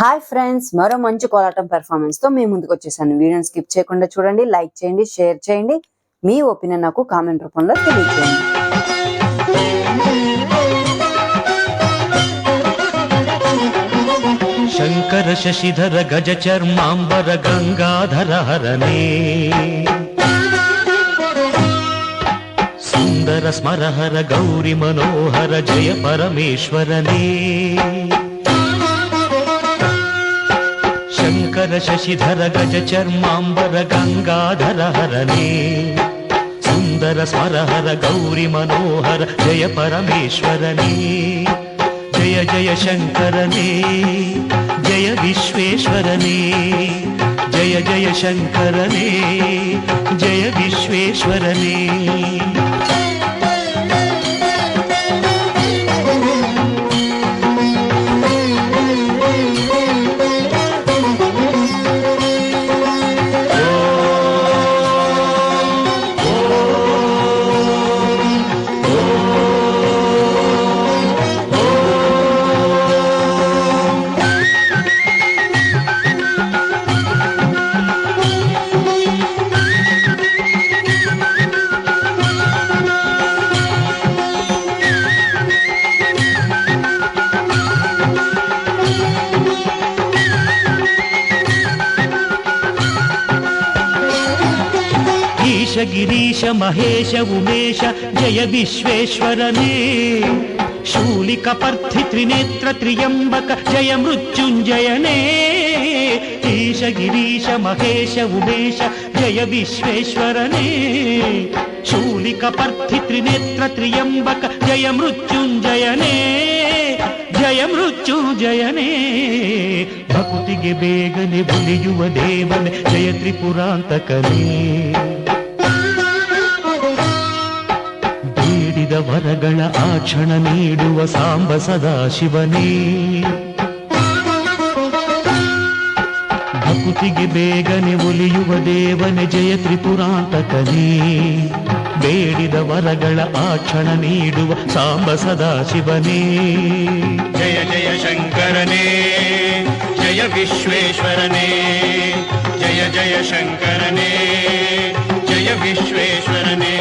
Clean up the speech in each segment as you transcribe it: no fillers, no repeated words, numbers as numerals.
Hi friends, మరో మంచి కోలాటం performance తో మీ ముందుకు వచ్చేసాను. వీడియోని స్కిప్ చేయకుండా చూడండి, లైక్ చేయండి, షేర్ చేయండి, మీ ఒపీనియన్ నాకు కామెంట్ రూపంలో తెలియజేయండి. శంకర శశిధర గజ చర్మాంబర గంగాధర హరనే సుందర స్మరహర గౌరి మనోహర జయ పరమేశ్వరనే. శంకర శశిధర గజ చర్మాంబర గంగాధర హరనే సుందర స్మరహర గౌరి మనోహర జయ పరమేశ్వరనే. జయ జయ శంకరనే జయ విశ్వేశ్వరనే, జయ జయ శంకరనే జయ విశ్వేశ్వరనే. గిరీశ మహేశ ఉమేశ జయ విశ్వేశ్వరనే. శూలిక పర్థి త్రినేత్ర త్రియంబక జయ మృత్యుంజయనే. ఈశ గిరీశ మహేశ ఉమేశ జయ విశ్వేశ్వరనే. శూలిక పర్థి త్రినేత్ర త్రియంబక జయ మృత్యుంజయనే, ಜಯ ಮೃತ್ಯುಂಜಯನೇ. ಭಕುತಿಗೆ ಬೇಗನೆ ಬುಲಿಯುವ ದೇವನೇ ಜಯ ತ್ರಿಪುರಾಂತಕನೇ. ಬೇಡಿದ ವರಗಳ ಆಕ್ಷಣ ನೀಡುವ ಸಾಂಬ ಸದಾಶಿವನೇ. ಭಕುತಿಗೆ ಬೇಗನೆ ಒಲಿಯುವ ದೇವನೇ ಜಯ ತ್ರಿಪುರಾಂತಕನೇ. ಬೇಡಿದ ವರಗಳ ಆಕ್ಷಣ ನೀಡುವ ಸಾಂಬ ಸದಾಶಿವನೇ. ಜಯ ಜಯ ಶಂಕರನೇ ಜಯ ವಿಶ್ವೇಶ್ವರನೇ. ಜಯ ಜಯ ಶಂಕರನೇ ಜಯ ವಿಶ್ವೇಶ್ವರನೇ.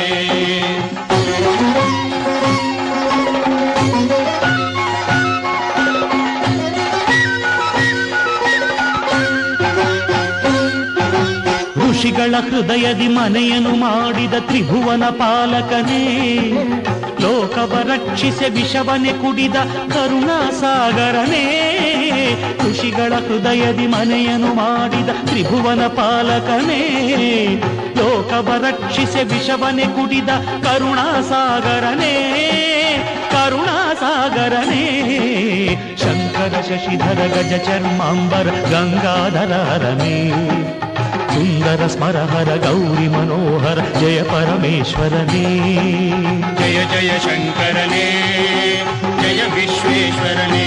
ಋಷಿಗಳ ಹೃದಯದಿ ಮನೆಯನ್ನು ಮಾಡಿದ ತ್ರಿಭುವನ ಪಾಲಕನೇ. ಲೋಕವ ರಕ್ಷಿಸಿ ವಿಷವನೆ ಕುಡಿದ ಕರುಣಾಸಾಗರನೇ. ಋಷಿಗಳ ಹೃದಯದಿ ಮನೆಯನ್ನು ಮಾಡಿದ ತ್ರಿಭುವನ ಪಾಲಕನೇ. ಲೋಕವ ರಕ್ಷಿಸಿ ವಿಷವನೆ ಕುಡಿದ ಕರುಣಾಸಾಗರನೇ. ಕರುಣಾಸಾಗರನೇ. ಶಂಕರ ಶಶಿಧರ ಗಜ ಚರ್ಮಾಂಬರ ಗಂಗಾಧರ ಹರನೇ. ಸುಂದರ ಸ್ಮರಹರ ಗೌರಿ ಮನೋಹರ ಜಯ ಪರಮೇಶ್ವರನೇ. ಜಯ ಜಯ ಶಂಕರನೇ ಜಯ ವಿಶ್ವೇಶ್ವರನೇ.